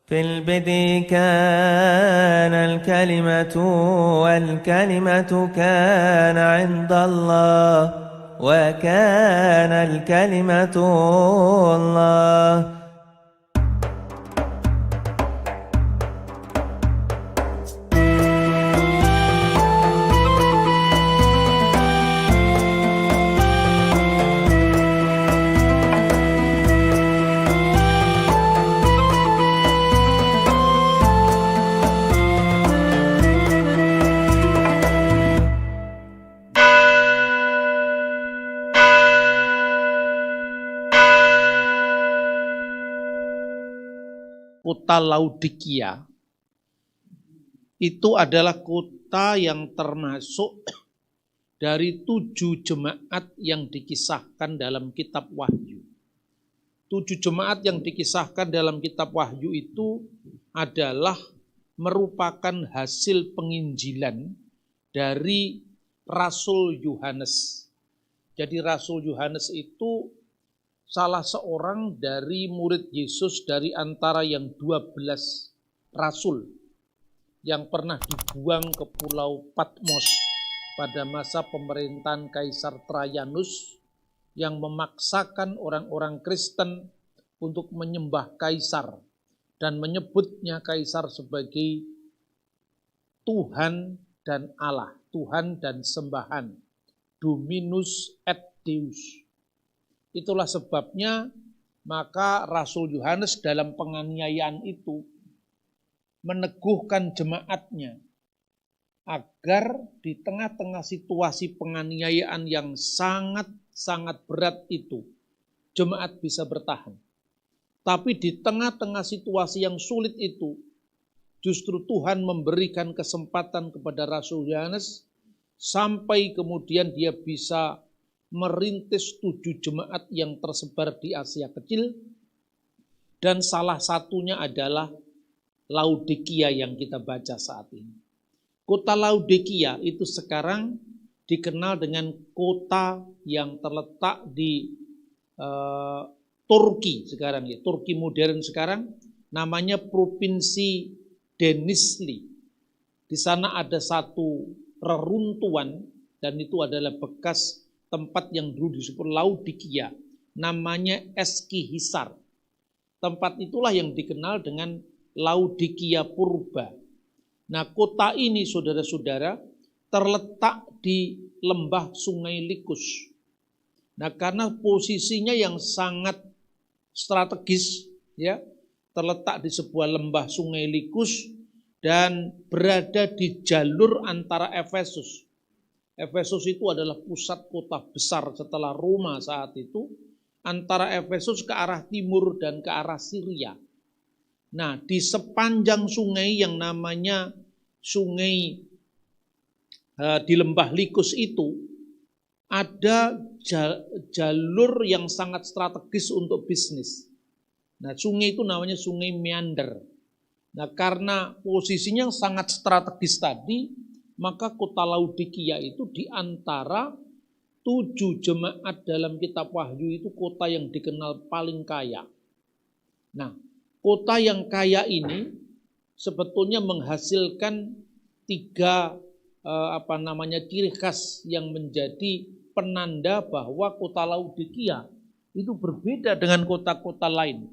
في البدء كان الكلمة والكلمة كان عند الله وكان الكلمة الله. Kota Laodikia itu adalah kota yang termasuk dari 7 jemaat yang dikisahkan dalam kitab Wahyu. 7 jemaat yang dikisahkan dalam kitab Wahyu itu adalah merupakan hasil penginjilan dari Rasul Yohanes. Jadi Rasul Yohanes itu salah seorang dari murid Yesus dari antara yang 12 rasul yang pernah dibuang ke pulau Patmos pada masa pemerintahan Kaisar Trajanus yang memaksakan orang-orang Kristen untuk menyembah Kaisar dan menyebutnya Kaisar sebagai Tuhan dan Allah, Tuhan dan sembahan, Dominus et Deus. Itulah sebabnya maka Rasul Yohanes dalam penganiayaan itu meneguhkan jemaatnya agar di tengah-tengah situasi penganiayaan yang sangat-sangat berat itu jemaat bisa bertahan. Tapi di tengah-tengah situasi yang sulit itu justru Tuhan memberikan kesempatan kepada Rasul Yohanes sampai kemudian dia bisa merintis 7 jemaat yang tersebar di Asia Kecil, dan salah satunya adalah Laodikia yang kita baca saat ini. Kota Laodikia itu sekarang dikenal dengan kota yang terletak di Turki sekarang ya, Turki modern sekarang, namanya Provinsi Denizli. Di sana ada satu reruntuhan dan itu adalah bekas tempat yang dulu disebut Laodikia, namanya Eskihisar. Tempat itulah yang dikenal dengan Laodikia Purba. Nah, kota ini saudara-saudara terletak di lembah Sungai Likus. Nah, karena posisinya yang sangat strategis ya, terletak di sebuah lembah Sungai Likus dan berada di jalur antara Efesus. Efesus itu adalah pusat kota besar setelah Roma saat itu, antara Efesus ke arah timur dan ke arah Syria. Nah, di sepanjang sungai yang namanya sungai di lembah Likus itu, ada jalur yang sangat strategis untuk bisnis. Nah, sungai itu namanya sungai Meander. Nah, karena posisinya sangat strategis tadi, maka kota Laodikia itu di antara 7 jemaat dalam kitab Wahyu itu kota yang dikenal paling kaya. Nah, kota yang kaya ini sebetulnya menghasilkan 3 ciri khas yang menjadi penanda bahwa kota Laodikia itu berbeda dengan kota-kota lain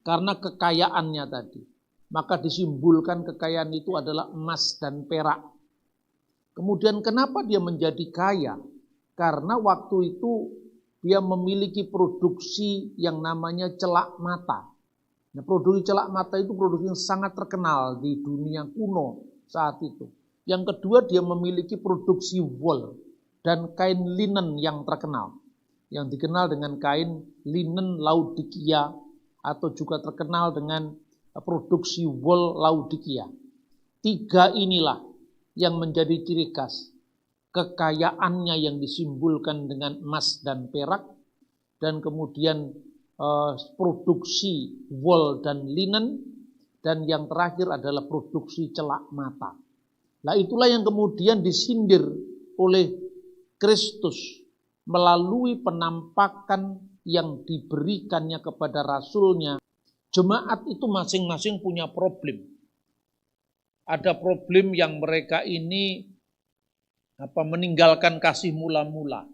karena kekayaannya tadi. Maka disimbolkan kekayaan itu adalah emas dan perak. Kemudian kenapa dia menjadi kaya? Karena waktu itu dia memiliki produksi yang namanya celak mata. Nah, produksi celak mata itu produksi yang sangat terkenal di dunia kuno saat itu. Yang kedua, dia memiliki produksi wol dan kain linen yang terkenal. Yang dikenal dengan kain linen Laodikia atau juga terkenal dengan produksi wol Laodikia. 3 inilah yang menjadi ciri khas kekayaannya yang disimbolkan dengan emas dan perak, dan kemudian produksi wol dan linen, dan yang terakhir adalah produksi celak mata. Nah, itulah yang kemudian disindir oleh Kristus melalui penampakan yang diberikannya kepada rasulnya Jemaat itu masing-masing punya problem. Ada problem yang mereka ini meninggalkan kasih mula-mula.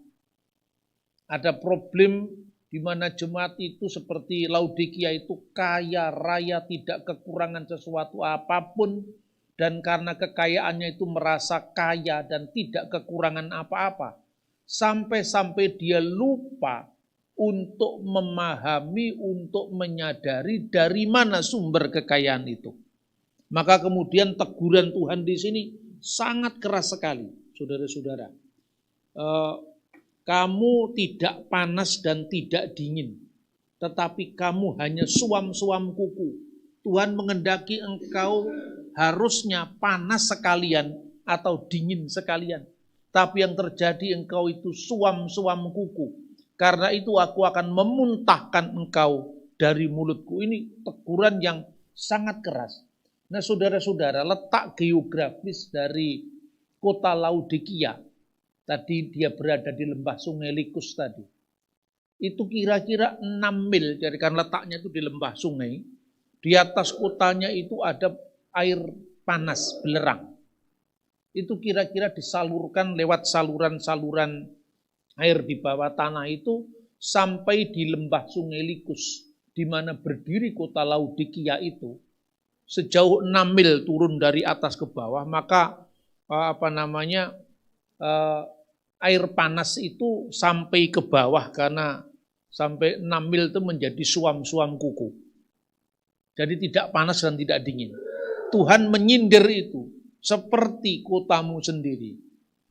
Ada problem di mana jemaat itu seperti Laodikia itu kaya raya, tidak kekurangan sesuatu apapun, dan karena kekayaannya itu merasa kaya dan tidak kekurangan apa-apa. Sampai-sampai dia lupa untuk memahami, untuk menyadari dari mana sumber kekayaan itu. Maka kemudian teguran Tuhan di sini sangat keras sekali, saudara-saudara. Kamu tidak panas dan tidak dingin, tetapi kamu hanya suam-suam kuku. Tuhan mengendaki engkau harusnya panas sekalian atau dingin sekalian. Tapi yang terjadi engkau itu suam-suam kuku. Karena itu aku akan memuntahkan engkau dari mulutku. Ini teguran yang sangat keras. Nah saudara-saudara, letak geografis dari kota Laodikia, tadi dia berada di lembah sungai Likus tadi. Itu kira-kira 6 mil, jadi kan letaknya itu di lembah sungai. Di atas kotanya itu ada air panas, belerang. Itu kira-kira disalurkan lewat saluran-saluran air di bawah tanah itu sampai di lembah sungai Likus, di mana berdiri kota Laodikia itu. Sejauh 6 mil turun dari atas ke bawah, maka air panas itu sampai ke bawah karena sampai 6 mil itu menjadi suam-suam kuku. Jadi tidak panas dan tidak dingin. Tuhan menyindir itu seperti kotamu sendiri.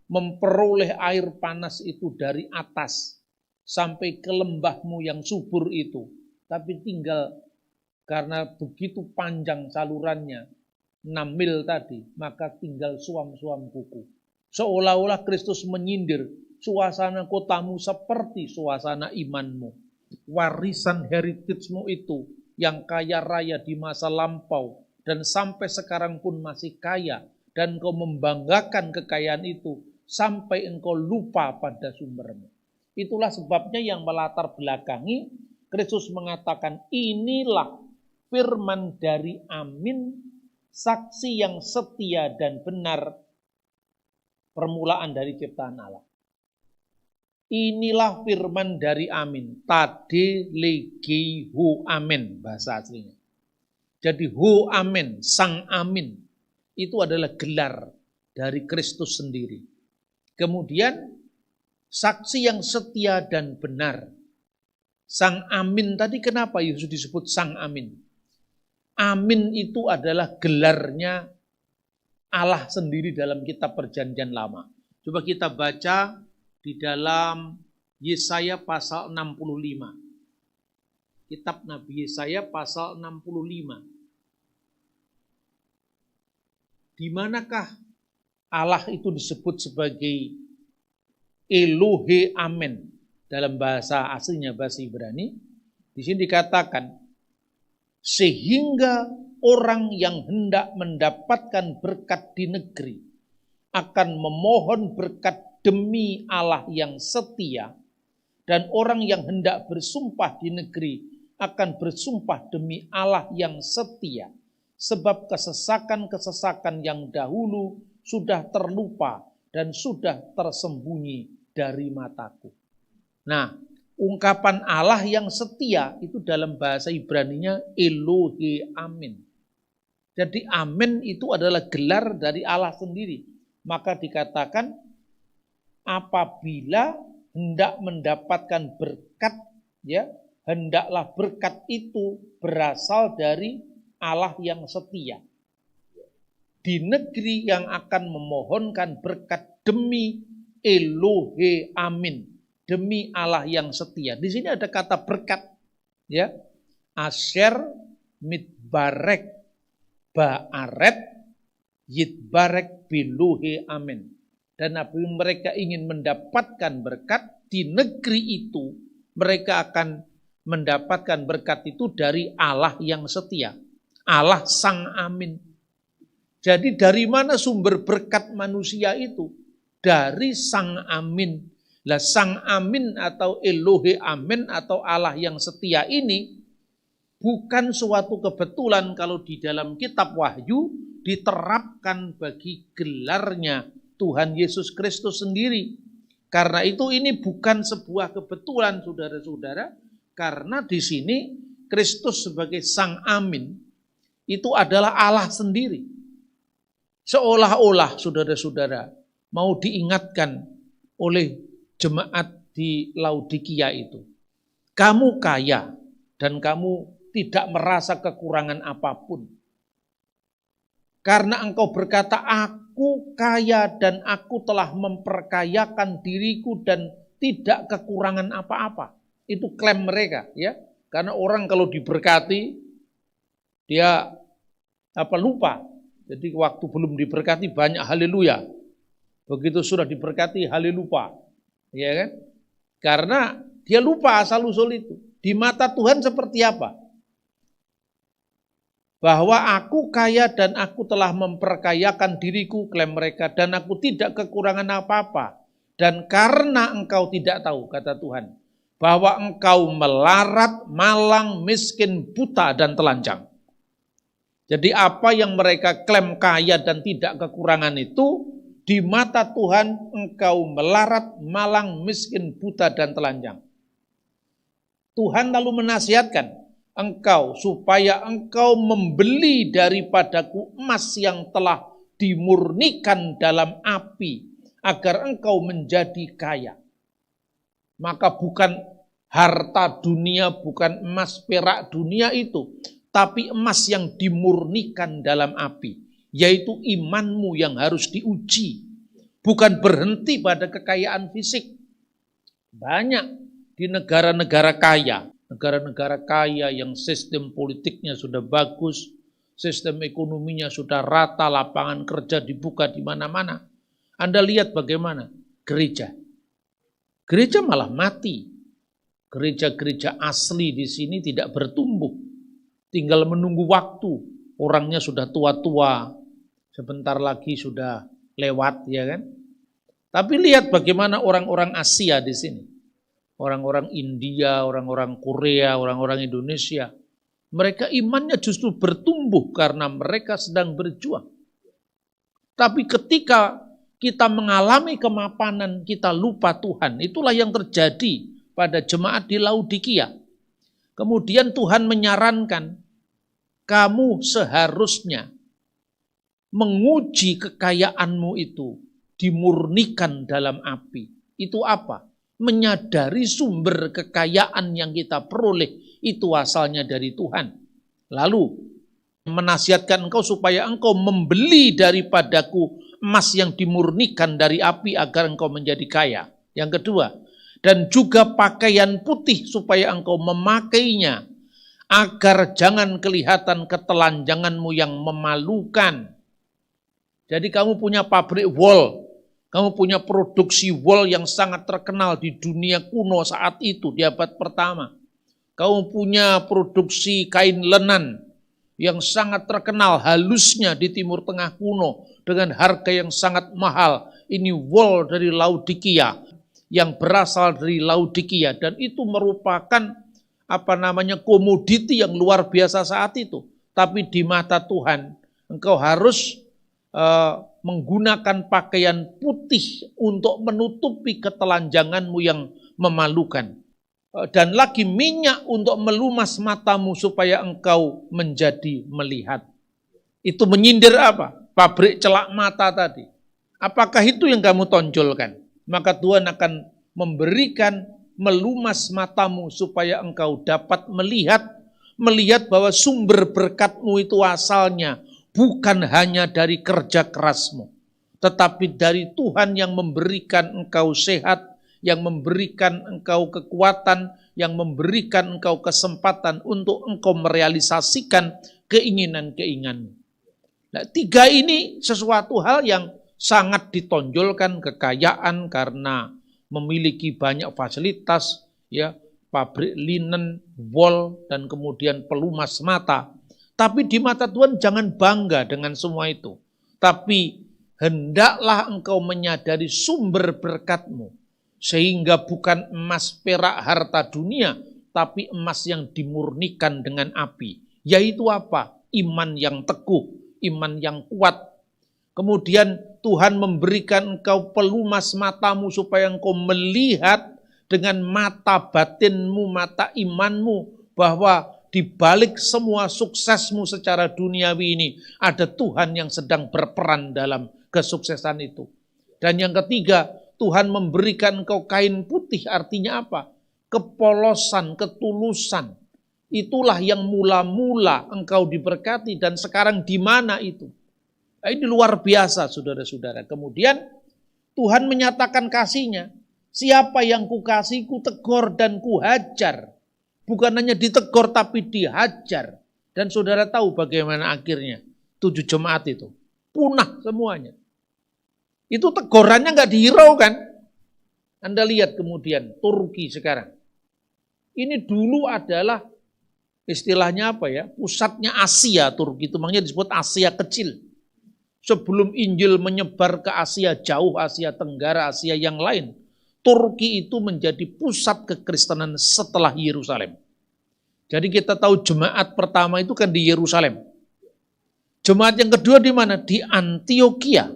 Memperoleh air panas itu dari atas sampai ke lembahmu yang subur itu. Tapi tinggal karena begitu panjang salurannya, 6 mil tadi, maka tinggal suam-suam kuku. Seolah-olah Kristus menyindir, suasana kotamu seperti suasana imanmu. Warisan heritage-mu itu yang kaya raya di masa lampau dan sampai sekarang pun masih kaya, dan kau membanggakan kekayaan itu sampai engkau lupa pada sumbermu. Itulah sebabnya yang melatar belakangi Kristus mengatakan, inilah firman dari Amin, saksi yang setia dan benar, permulaan dari ciptaan Allah. Inilah firman dari Amin, tade legi hu amen, bahasa aslinya. Jadi hu amen, sang Amin, itu adalah gelar dari Kristus sendiri. Kemudian saksi yang setia dan benar. Sang Amin tadi kenapa Yesus disebut Sang Amin? Amin itu adalah gelarnya Allah sendiri dalam kitab Perjanjian Lama. Coba kita baca di dalam Yesaya pasal 65. Kitab Nabi Yesaya pasal 65. Di manakah Allah itu disebut sebagai Elohe Amen dalam bahasa aslinya, bahasa Ibrani. Di sini dikatakan, sehingga orang yang hendak mendapatkan berkat di negeri akan memohon berkat demi Allah yang setia, dan orang yang hendak bersumpah di negeri akan bersumpah demi Allah yang setia, sebab kesesakan-kesesakan yang dahulu sudah terlupa dan sudah tersembunyi dari mataku. Nah, ungkapan Allah yang setia itu dalam bahasa Ibraninya Elohe Amin. Jadi Amin itu adalah gelar dari Allah sendiri. Maka dikatakan apabila hendak mendapatkan berkat, ya, hendaklah berkat itu berasal dari Allah yang setia. Di negeri yang akan memohonkan berkat demi Elohe Amin, demi Allah yang setia. Di sini ada kata berkat, ya. Asher, mitbarek, ba'aret, yitbarek, bilohe amin. Dan apabila mereka ingin mendapatkan berkat di negeri itu, mereka akan mendapatkan berkat itu dari Allah yang setia. Allah Sang Amin. Jadi dari mana sumber berkat manusia itu? Dari Sang Amin. Lah Sang Amin atau Elohe Amin atau Allah yang setia ini bukan suatu kebetulan kalau di dalam kitab Wahyu diterapkan bagi gelarnya Tuhan Yesus Kristus sendiri. Karena itu ini bukan sebuah kebetulan, saudara-saudara, karena di sini Kristus sebagai Sang Amin itu adalah Allah sendiri. Seolah-olah saudara-saudara mau diingatkan oleh jemaat di Laodikia itu. Kamu kaya dan kamu tidak merasa kekurangan apapun. Karena engkau berkata, aku kaya dan aku telah memperkayakan diriku dan tidak kekurangan apa-apa. Itu klaim mereka, ya. Karena orang kalau diberkati, dia lupa. Jadi waktu belum diberkati banyak haleluya. Begitu sudah diberkati haleluya. Ya kan? Karena dia lupa asal-usul itu. Di mata Tuhan seperti apa? Bahwa aku kaya dan aku telah memperkayakan diriku, klaim mereka, dan aku tidak kekurangan apa-apa. Dan karena engkau tidak tahu, kata Tuhan, bahwa engkau melarat, malang, miskin, buta, dan telanjang. Jadi apa yang mereka klaim kaya dan tidak kekurangan itu, di mata Tuhan engkau melarat, malang, miskin, buta, dan telanjang. Tuhan lalu menasihatkan engkau supaya engkau membeli daripadaku emas yang telah dimurnikan dalam api agar engkau menjadi kaya. Maka bukan harta dunia, bukan emas perak dunia itu, tapi emas yang dimurnikan dalam api, yaitu imanmu yang harus diuji. Bukan berhenti pada kekayaan fisik. Banyak di negara-negara kaya, negara-negara kaya yang sistem politiknya sudah bagus, sistem ekonominya sudah rata, lapangan kerja dibuka di mana-mana. Anda lihat bagaimana gereja. Gereja malah mati. Gereja-gereja asli di sini tidak bertumbuh. Tinggal menunggu waktu. Orangnya sudah tua-tua. Sebentar lagi sudah lewat, ya kan? Tapi lihat bagaimana orang-orang Asia di sini. Orang-orang India, orang-orang Korea, orang-orang Indonesia. Mereka imannya justru bertumbuh karena mereka sedang berjuang. Tapi ketika kita mengalami kemapanan, kita lupa Tuhan. Itulah yang terjadi pada jemaat di Laodikia. Kemudian Tuhan menyarankan, kamu seharusnya menguji kekayaanmu itu, dimurnikan dalam api. Itu apa? Menyadari sumber kekayaan yang kita peroleh itu asalnya dari Tuhan. Lalu menasihatkan engkau supaya engkau membeli daripadaku emas yang dimurnikan dari api agar engkau menjadi kaya. Yang kedua, dan juga pakaian putih supaya engkau memakainya agar jangan kelihatan ketelanjanganmu yang memalukan. Jadi kamu punya pabrik wol. Kamu punya produksi wol yang sangat terkenal di dunia kuno saat itu, di abad pertama. Kamu punya produksi kain lenan yang sangat terkenal halusnya di Timur Tengah kuno dengan harga yang sangat mahal. Ini wol dari Laodikia yang berasal dari Laodikia dan itu merupakan komoditi yang luar biasa saat itu. Tapi di mata Tuhan, engkau harus menggunakan pakaian putih untuk menutupi ketelanjanganmu yang memalukan. Dan lagi minyak untuk melumas matamu supaya engkau menjadi melihat. Itu menyindir apa? Pabrik celak mata tadi. Apakah itu yang kamu tonjolkan? Maka Tuhan akan memberikan melumas matamu supaya engkau dapat melihat bahwa sumber berkatmu itu asalnya bukan hanya dari kerja kerasmu, tetapi dari Tuhan yang memberikan engkau sehat, yang memberikan engkau kekuatan, yang memberikan engkau kesempatan untuk engkau merealisasikan keinginan-keinginanmu. Nah, tiga ini sesuatu hal yang sangat ditonjolkan, kekayaan karena memiliki banyak fasilitas, ya, pabrik linen, wol, dan kemudian pelumas mata. Tapi di mata Tuhan jangan bangga dengan semua itu. Tapi hendaklah engkau menyadari sumber berkatmu. Sehingga bukan emas perak harta dunia, tapi emas yang dimurnikan dengan api. Yaitu apa? Iman yang teguh, iman yang kuat. Kemudian Tuhan memberikan engkau pelumas matamu supaya engkau melihat dengan mata batinmu, mata imanmu, bahwa di balik semua suksesmu secara duniawi ini, ada Tuhan yang sedang berperan dalam kesuksesan itu. Dan yang ketiga, Tuhan memberikan engkau kain putih, artinya apa? Kepolosan, ketulusan. Itulah yang mula-mula engkau diberkati, dan sekarang di mana itu? Nah, ini luar biasa, saudara-saudara. Kemudian Tuhan menyatakan kasih-Nya. Siapa yang kukasihi, kutegur dan kuhajar. Bukan hanya ditegur tapi dihajar. Dan saudara tahu bagaimana akhirnya 7 jemaat itu. Punah semuanya. Itu tegurannya nggak dihiraukan. Anda lihat kemudian Turki sekarang. Ini dulu adalah istilahnya apa ya? Pusatnya Asia, Turki itu makanya disebut Asia kecil. Sebelum Injil menyebar ke Asia jauh, Asia Tenggara, Asia yang lain, Turki itu menjadi pusat kekristenan setelah Yerusalem. Jadi kita tahu jemaat pertama itu kan di Yerusalem. Jemaat yang kedua di mana? Di Antioquia.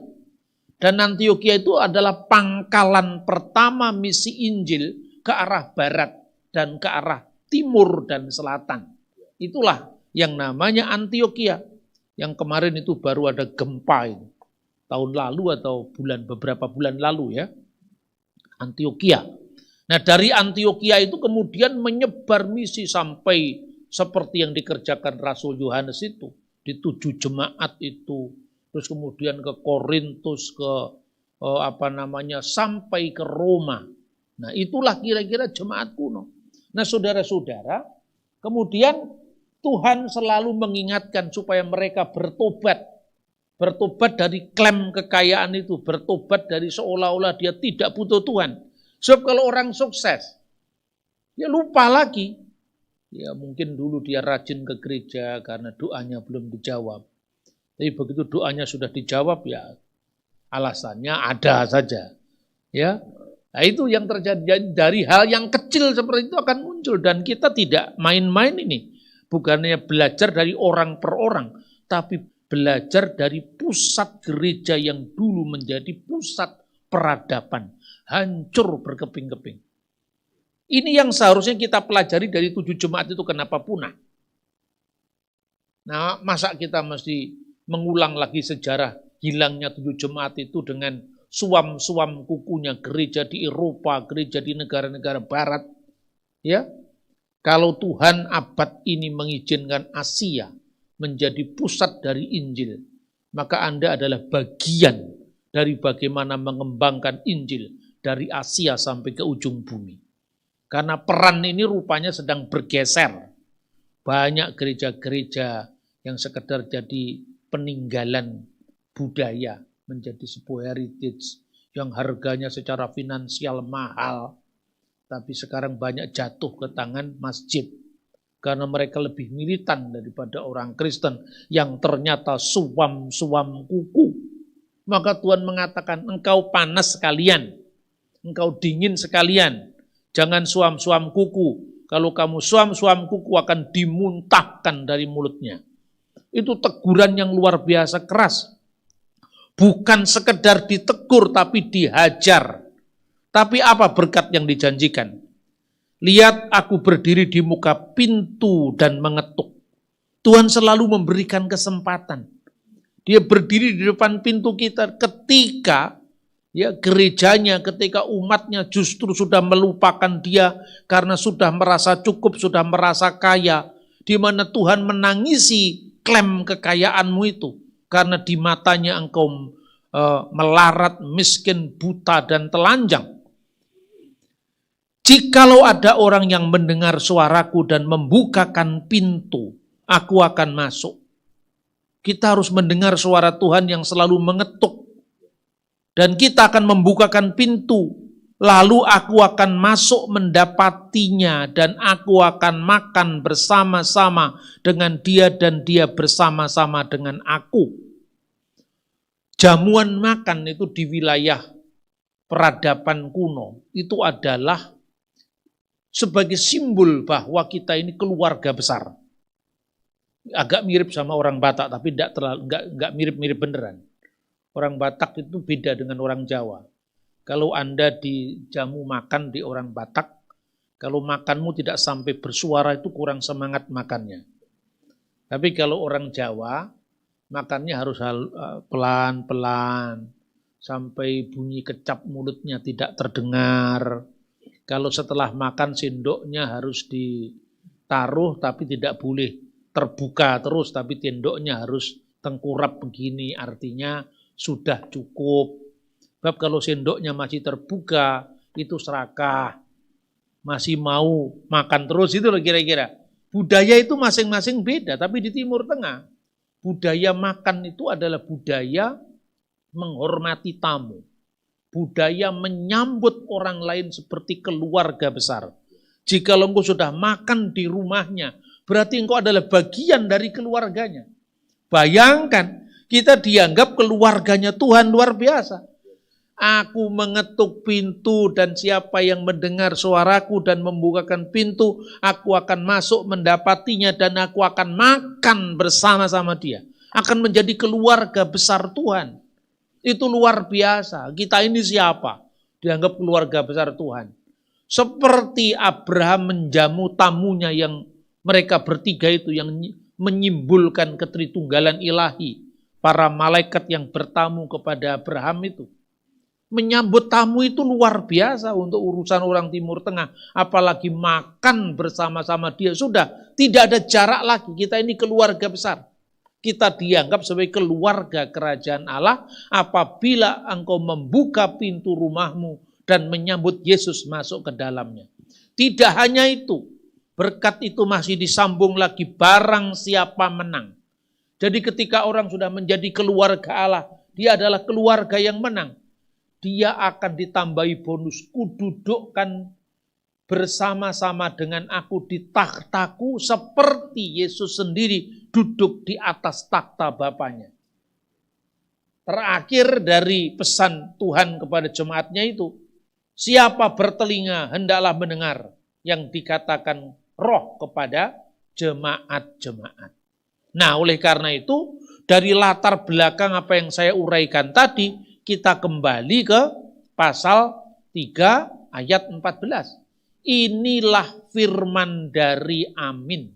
Dan Antioquia itu adalah pangkalan pertama misi Injil ke arah barat dan ke arah timur dan selatan. Itulah yang namanya Antioquia. Yang kemarin itu baru ada gempa itu. Tahun lalu atau beberapa bulan lalu ya. Antioquia. Nah dari Antioquia itu kemudian menyebar misi sampai seperti yang dikerjakan Rasul Yohanes itu. Di 7 jemaat itu. Terus kemudian ke Korintus, sampai ke Roma. Nah itulah kira-kira jemaat kuno. Nah saudara-saudara, kemudian Tuhan selalu mengingatkan supaya mereka bertobat. Bertobat dari klaim kekayaan itu. Bertobat dari seolah-olah dia tidak butuh Tuhan. Sebab kalau orang sukses, ya lupa lagi. Ya mungkin dulu dia rajin ke gereja karena doanya belum dijawab. Tapi begitu doanya sudah dijawab ya alasannya ada saja. Ya, nah itu yang terjadi dari hal yang kecil seperti itu akan muncul. Dan kita tidak main-main ini. Bukannya belajar dari orang per orang, tapi belajar dari pusat gereja yang dulu menjadi pusat peradaban. Hancur berkeping-keping. Ini yang seharusnya kita pelajari dari 7 jemaat itu kenapa punah. Nah, masa kita mesti mengulang lagi sejarah hilangnya 7 jemaat itu dengan suam-suam kukunya gereja di Eropa, gereja di negara-negara barat. Ya, kalau Tuhan abad ini mengizinkan Asia menjadi pusat dari Injil, maka Anda adalah bagian dari bagaimana mengembangkan Injil dari Asia sampai ke ujung bumi. Karena peran ini rupanya sedang bergeser. Banyak gereja-gereja yang sekedar jadi peninggalan budaya menjadi sebuah heritage yang harganya secara finansial mahal. Tapi sekarang banyak jatuh ke tangan masjid. Karena mereka lebih militan daripada orang Kristen yang ternyata suam-suam kuku. Maka Tuhan mengatakan, engkau panas sekalian, engkau dingin sekalian, jangan suam-suam kuku. Kalau kamu suam-suam kuku akan dimuntahkan dari mulutnya. Itu teguran yang luar biasa keras. Bukan sekedar ditegur tapi dihajar. Tapi apa berkat yang dijanjikan? Lihat aku berdiri di muka pintu dan mengetuk. Tuhan selalu memberikan kesempatan. Dia berdiri di depan pintu kita ketika ya gerejanya, ketika umatnya justru sudah melupakan dia karena sudah merasa cukup, sudah merasa kaya. Di mana Tuhan menangisi klaim kekayaanmu itu. Karena di matanya engkau melarat, miskin, buta, dan telanjang. Jikalau ada orang yang mendengar suaraku dan membukakan pintu, aku akan masuk. Kita harus mendengar suara Tuhan yang selalu mengetuk. Dan kita akan membukakan pintu. Lalu aku akan masuk mendapatinya dan aku akan makan bersama-sama dengan dia dan dia bersama-sama dengan aku. Jamuan makan itu di wilayah peradaban kuno itu adalah sebagai simbol bahwa kita ini keluarga besar. Agak mirip sama orang Batak, tapi enggak mirip-mirip beneran. Orang Batak itu beda dengan orang Jawa. Kalau Anda dijamu makan di orang Batak, kalau makanmu tidak sampai bersuara itu kurang semangat makannya. Tapi kalau orang Jawa, makannya harus pelan-pelan, sampai bunyi kecap mulutnya tidak terdengar. Kalau setelah makan sendoknya harus ditaruh tapi tidak boleh terbuka terus, tapi sendoknya harus tengkurap begini, artinya sudah cukup. Sebab kalau sendoknya masih terbuka, itu serakah. Masih mau makan terus, itu loh kira-kira. Budaya itu masing-masing beda, tapi di Timur Tengah, budaya makan itu adalah budaya menghormati tamu. Budaya menyambut orang lain seperti keluarga besar. Jika engkau sudah makan di rumahnya, berarti engkau adalah bagian dari keluarganya. Bayangkan, kita dianggap keluarganya Tuhan luar biasa. Aku mengetuk pintu dan siapa yang mendengar suaraku dan membukakan pintu, aku akan masuk mendapatinya dan aku akan makan bersama-sama dia. Akan menjadi keluarga besar Tuhan. Itu luar biasa. Kita ini siapa? Dianggap keluarga besar Tuhan. Seperti Abraham menjamu tamunya yang mereka bertiga itu yang menyimbolkan ketritunggalan ilahi. Para malaikat yang bertamu kepada Abraham itu. Menyambut tamu itu luar biasa untuk urusan orang Timur Tengah. Apalagi makan bersama-sama dia. Sudah, tidak ada jarak lagi. Kita ini keluarga besar. Kita dianggap sebagai keluarga kerajaan Allah apabila engkau membuka pintu rumahmu dan menyambut Yesus masuk ke dalamnya. Tidak hanya itu, berkat itu masih disambung lagi barang siapa menang. Jadi ketika orang sudah menjadi keluarga Allah, dia adalah keluarga yang menang. Dia akan ditambahi bonus, kududukkan bersama-sama dengan aku di takhtaku seperti Yesus sendiri duduk di atas takhta Bapaknya. Terakhir dari pesan Tuhan kepada jemaatnya itu, siapa bertelinga hendaklah mendengar yang dikatakan Roh kepada jemaat-jemaat. Nah, oleh karena itu, dari latar belakang apa yang saya uraikan tadi, kita kembali ke pasal 3 ayat 14. Inilah firman dari Amin.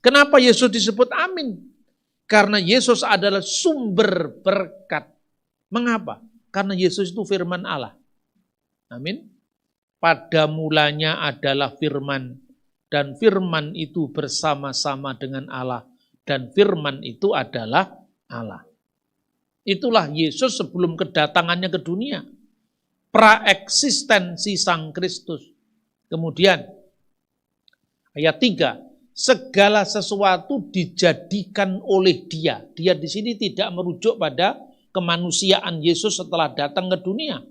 Kenapa Yesus disebut Amin? Karena Yesus adalah sumber berkat. Mengapa? Karena Yesus itu firman Allah. Amin. Pada mulanya adalah firman, dan firman itu bersama-sama dengan Allah, dan firman itu adalah Allah. Itulah Yesus sebelum kedatangannya ke dunia. Praeksistensi Sang Kristus. Kemudian, ayat 3, segala sesuatu dijadikan oleh Dia. Dia di sini tidak merujuk pada kemanusiaan Yesus setelah datang ke dunia.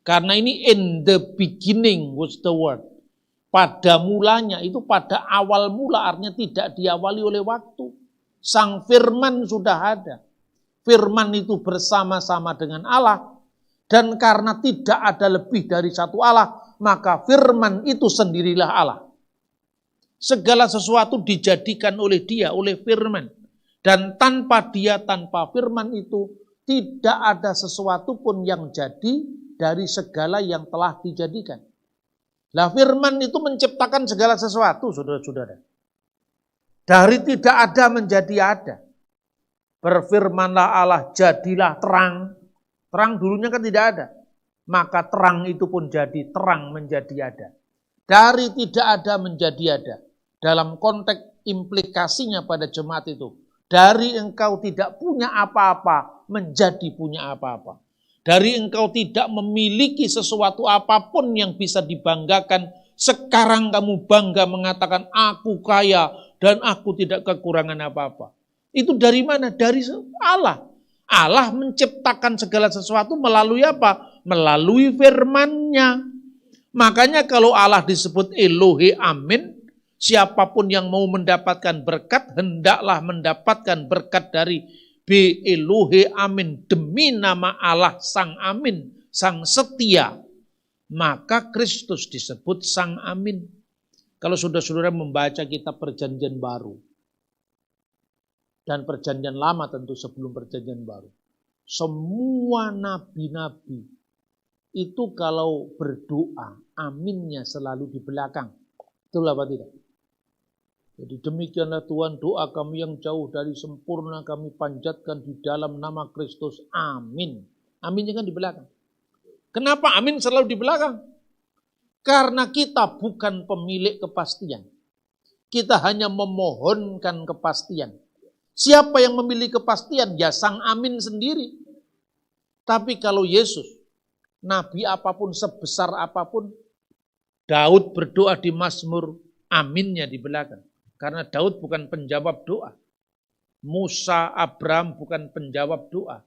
Karena ini in the beginning was the word. Pada mulanya, itu pada awal mula, artinya tidak diawali oleh waktu. Sang firman sudah ada. Firman itu bersama-sama dengan Allah. Dan karena tidak ada lebih dari satu Allah, maka firman itu sendirilah Allah. Segala sesuatu dijadikan oleh Dia, oleh firman. Dan tanpa Dia, tanpa firman itu, tidak ada sesuatu pun yang jadi dari segala yang telah dijadikan. Lah firman itu menciptakan segala sesuatu, saudara-saudara. Dari tidak ada menjadi ada. Berfirmanlah Allah, jadilah terang. Terang dulunya kan tidak ada. Maka terang itu pun jadi, terang menjadi ada. Dari tidak ada menjadi ada. Dalam konteks implikasinya pada jemaat itu. Dari engkau tidak punya apa-apa, menjadi punya apa-apa. Dari engkau tidak memiliki sesuatu apapun yang bisa dibanggakan, sekarang kamu bangga mengatakan aku kaya dan aku tidak kekurangan apa-apa. Itu dari mana? Dari Allah. Allah menciptakan segala sesuatu melalui apa? Melalui firman-Nya. Makanya kalau Allah disebut Elohe Amin, siapapun yang mau mendapatkan berkat, hendaklah mendapatkan berkat dari Be Elohe Amin, demi nama Allah Sang Amin, Sang Setia. Maka Kristus disebut Sang Amin. Kalau saudara-saudara membaca kitab Perjanjian Baru dan Perjanjian Lama tentu sebelum Perjanjian Baru, semua nabi-nabi itu kalau berdoa, aminnya selalu di belakang. Betul apa tidak? Jadi demikianlah Tuhan, doa kami yang jauh dari sempurna kami panjatkan di dalam nama Kristus. Amin. Aminnya kan di belakang. Kenapa amin selalu di belakang? Karena kita bukan pemilik kepastian. Kita hanya memohonkan kepastian. Siapa yang memiliki kepastian? Ya Sang Amin sendiri. Tapi kalau Yesus, nabi apapun, sebesar apapun, Daud berdoa di Mazmur, aminnya di belakang. Karena Daud bukan penjawab doa. Musa, Abraham bukan penjawab doa.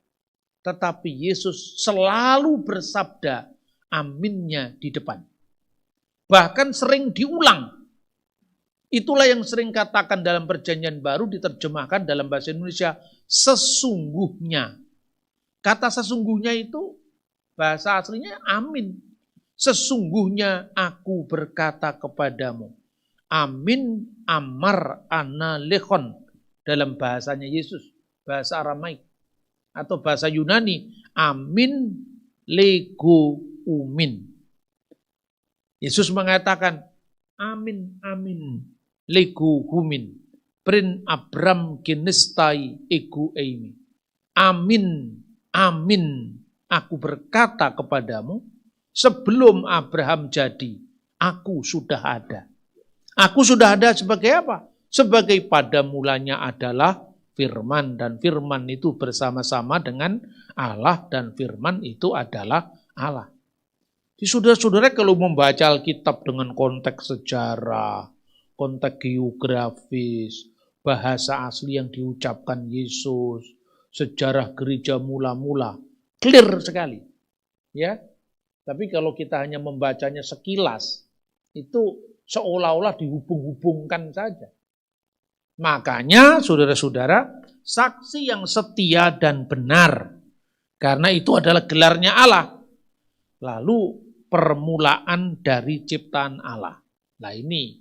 Tetapi Yesus selalu bersabda, aminnya di depan. Bahkan sering diulang. Itulah yang sering katakan dalam Perjanjian Baru diterjemahkan dalam bahasa Indonesia, sesungguhnya. Kata sesungguhnya itu bahasa aslinya amin. Sesungguhnya aku berkata kepadamu. Amin amar ana lechon dalam bahasanya Yesus, bahasa Aramaik atau bahasa Yunani, amin lego umin. Yesus mengatakan amin amin lego humin prin abram genestai ego eimi. Amin amin aku berkata kepadamu, sebelum Abraham jadi aku sudah ada. Aku sudah ada sebagai apa? Sebagai pada mulanya adalah firman, dan firman itu bersama-sama dengan Allah, dan firman itu adalah Allah. Jadi saudara-saudara kalau membaca Alkitab dengan konteks sejarah, konteks geografis, bahasa asli yang diucapkan Yesus, sejarah gereja mula-mula, clear sekali. Ya. Tapi kalau kita hanya membacanya sekilas, itu seolah-olah dihubung-hubungkan saja. Makanya saudara-saudara, saksi yang setia dan benar. Karena itu adalah gelarnya Allah. Lalu permulaan dari ciptaan Allah. Nah ini,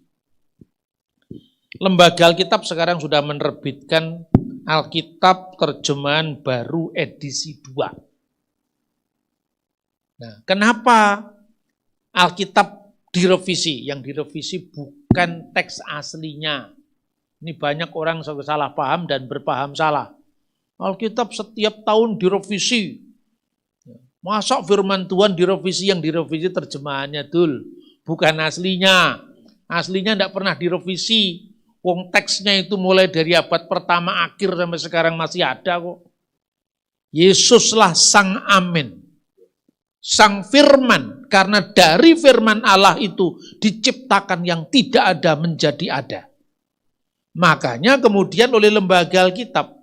Lembaga Alkitab sekarang sudah menerbitkan Alkitab terjemahan baru edisi 2. Nah, kenapa Alkitab direvisi? Yang direvisi bukan teks aslinya. Ini banyak orang salah paham dan berpaham salah. Alkitab setiap tahun direvisi. Masa firman Tuhan direvisi? Yang direvisi terjemahannya dul, bukan aslinya. Aslinya tidak pernah direvisi. Wong teksnya itu mulai dari abad pertama akhir sampai sekarang masih ada kok. Yesuslah Sang Amin. Sang firman, karena dari firman Allah itu diciptakan yang tidak ada menjadi ada. Makanya kemudian oleh Lembaga Alkitab,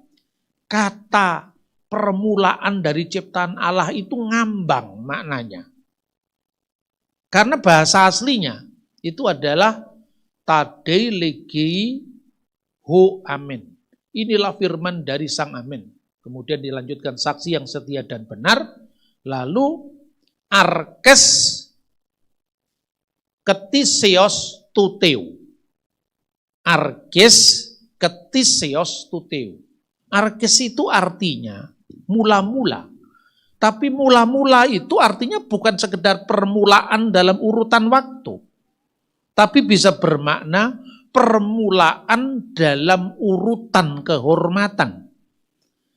kata permulaan dari ciptaan Allah itu ngambang maknanya. Karena bahasa aslinya itu adalah tadei legi ho amin. Inilah firman dari Sang Amin. Kemudian dilanjutkan saksi yang setia dan benar. Lalu arkes ketisios tuteu. Arkes ketisios tuteu. Arkes itu artinya mula-mula. Tapi mula-mula itu artinya bukan sekedar permulaan dalam urutan waktu. Tapi bisa bermakna permulaan dalam urutan kehormatan.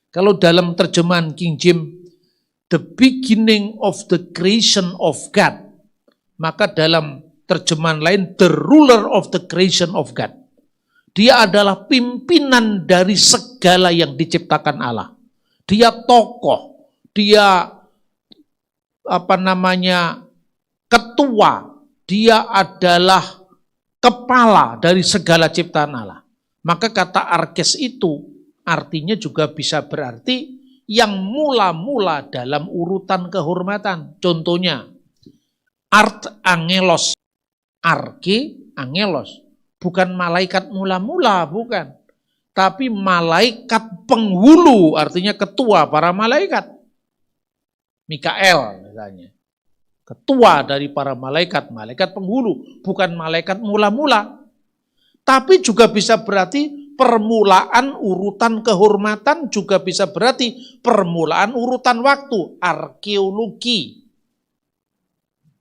Kalau dalam terjemahan King James, the beginning of the creation of God. Maka dalam terjemahan lain, the ruler of the creation of God. Dia adalah pimpinan dari segala yang diciptakan Allah. Dia tokoh, dia ketua, dia adalah kepala dari segala ciptaan Allah. Maka kata arkes itu artinya juga bisa berarti yang mula-mula dalam urutan kehormatan. Contohnya, art angelos, arke angelos. Bukan malaikat mula-mula, bukan. Tapi malaikat penghulu, artinya ketua para malaikat. Mikael misalnya. ketua dari para malaikat, malaikat penghulu, bukan malaikat mula-mula. Tapi juga bisa berarti permulaan urutan kehormatan, juga bisa berarti permulaan urutan waktu, arkeologi.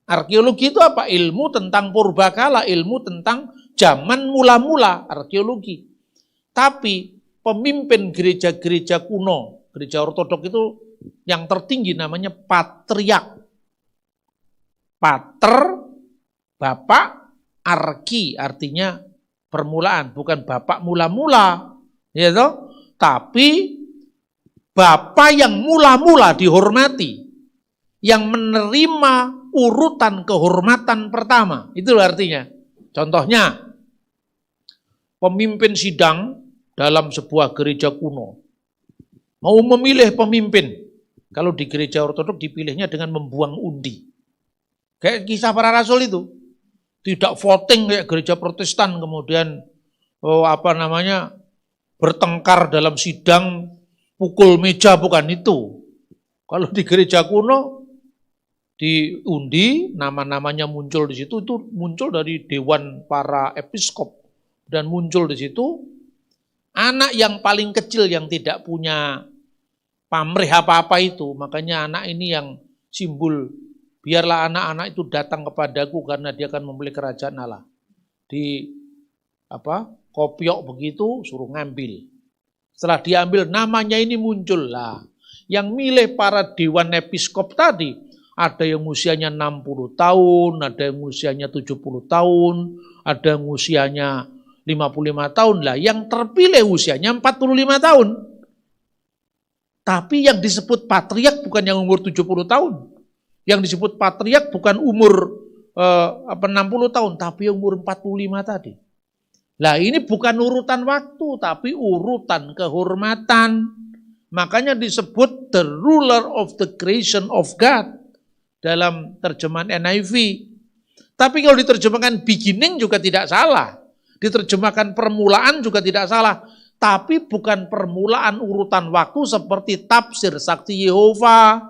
Arkeologi itu apa? Ilmu tentang purbakala, ilmu tentang zaman mula-mula, arkeologi. Tapi pemimpin gereja-gereja kuno, gereja ortodok itu yang tertinggi namanya patriark. Pater, bapak, arki, artinya permulaan, bukan bapak mula-mula, ya toh? Tapi bapak yang mula-mula dihormati, yang menerima urutan kehormatan pertama, itu artinya. Contohnya, pemimpin sidang dalam sebuah gereja kuno mau memilih pemimpin. Kalau di gereja ortodok dipilihnya dengan membuang undi. Kayak kisah para rasul itu. Tidak voting kayak gereja Protestan kemudian bertengkar dalam sidang pukul meja, bukan itu. Kalau di gereja kuno diundi, nama-namanya muncul di situ, itu muncul dari dewan para episkop dan muncul di situ anak yang paling kecil yang tidak punya pamrih apa-apa itu, makanya anak ini yang simbol. Biarlah anak-anak itu datang kepadaku karena dia akan membeli kerajaan Allah. Di kopiok begitu suruh ngambil. Setelah diambil namanya ini muncul lah. Yang milih para dewan episkop tadi ada yang usianya 60 tahun, ada yang usianya 70 tahun, ada yang usianya 55 tahun lah. Yang terpilih usianya 45 tahun. Tapi yang disebut patriark bukan yang umur 70 tahun. Yang disebut patriark bukan umur 60 tahun, tapi umur 45 tadi. Lah ini bukan urutan waktu, tapi urutan kehormatan. Makanya disebut the ruler of the creation of God dalam terjemahan NIV. Tapi kalau diterjemahkan beginning juga tidak salah. Diterjemahkan permulaan juga tidak salah. Tapi bukan permulaan urutan waktu seperti tafsir saksi Yehova.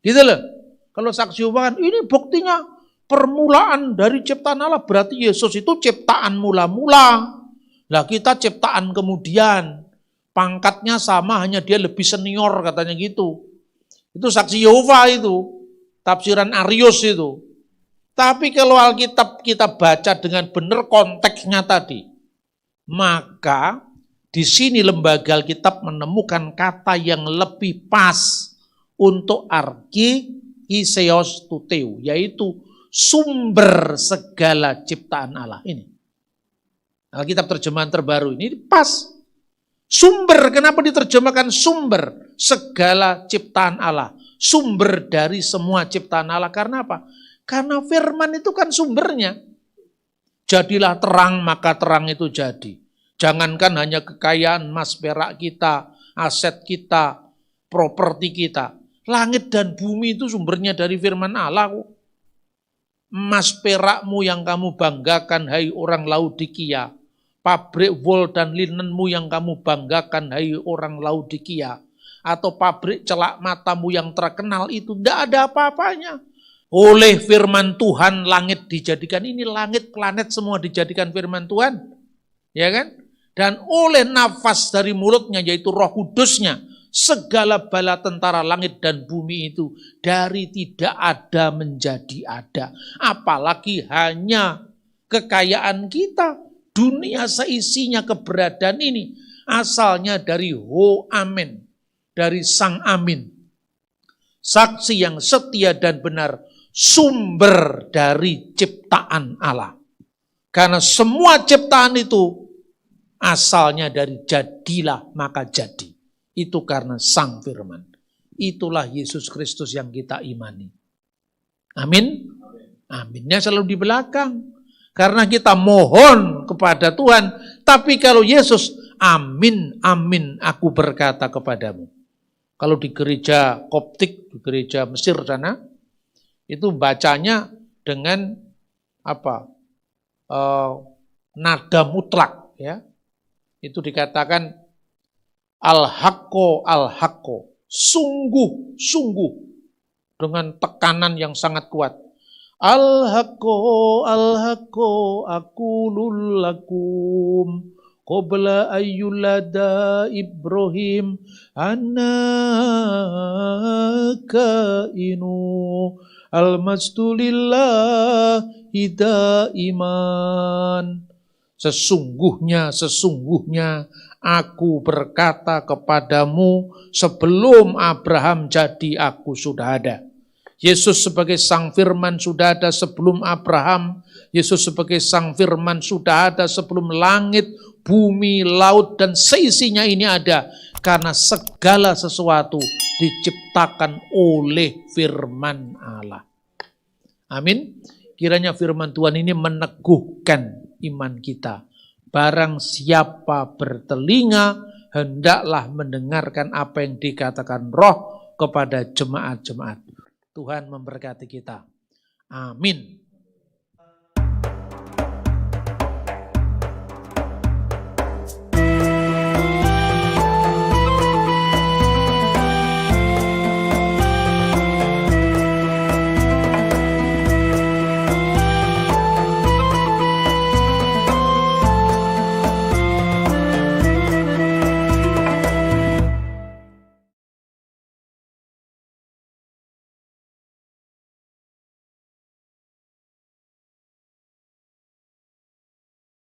Gitu loh. Kalau saksi Yehova kan ini buktinya permulaan dari ciptaan Allah. Berarti Yesus itu ciptaan mula-mula. Lah kita ciptaan kemudian. Pangkatnya sama, hanya dia lebih senior katanya gitu. Itu saksi Yehova itu. Tafsiran Arius itu. Tapi kalau Alkitab kita baca dengan benar konteksnya tadi. Maka di sini lembaga Alkitab menemukan kata yang lebih pas untuk Iseos tuteu, yaitu sumber segala ciptaan Allah. Ini Alkitab terjemahan terbaru ini pas. Sumber, kenapa diterjemahkan sumber? Segala ciptaan Allah. Sumber dari semua ciptaan Allah. Karena apa? Karena firman itu kan sumbernya. Jadilah terang, maka terang itu jadi. Jangankan hanya kekayaan emas perak kita, aset kita, properti kita. Langit dan bumi itu sumbernya dari firman Allah. Emas perakmu yang kamu banggakan, hai orang Laodikia. Pabrik wol dan linenmu yang kamu banggakan, hai orang Laodikia. Atau pabrik celak matamu yang terkenal itu tidak ada apa-apanya. Oleh firman Tuhan langit dijadikan, ini langit planet semua dijadikan firman Tuhan. Ya kan? Dan oleh nafas dari mulutnya yaitu Roh Kudusnya, segala bala tentara langit dan bumi itu dari tidak ada menjadi ada. Apalagi hanya kekayaan kita, dunia seisinya keberadaan ini asalnya dari Ho Amen, dari Sang Amin. Saksi yang setia dan benar, sumber dari ciptaan Allah. Karena semua ciptaan itu asalnya dari jadilah maka jadi. Itu karena Sang Firman. Itulah Yesus Kristus yang kita imani. Amin. Aminnya selalu di belakang. Karena kita mohon kepada Tuhan. Tapi kalau Yesus, amin, amin, aku berkata kepadamu. Kalau di gereja Koptik, di gereja Mesir sana, itu bacanya dengan nada mutlak. Ya. Itu dikatakan al-haqqo, al-haqqo, sungguh, sungguh, dengan tekanan yang sangat kuat. Al-haqqo aqulul lakum qabla ayyulada Ibrahim annaka inu al-mastulillahi daiman. Sesungguhnya aku berkata kepadamu, sebelum Abraham jadi aku sudah ada. Yesus sebagai Sang Firman sudah ada sebelum Abraham. Yesus sebagai Sang Firman sudah ada sebelum langit, bumi, laut, dan seisinya ini ada. Karena segala sesuatu diciptakan oleh firman Allah. Amin. Kiranya firman Tuhan ini meneguhkan iman kita. Barang siapa bertelinga, hendaklah mendengarkan apa yang dikatakan Roh kepada jemaat-jemaat. Tuhan memberkati kita. Amin.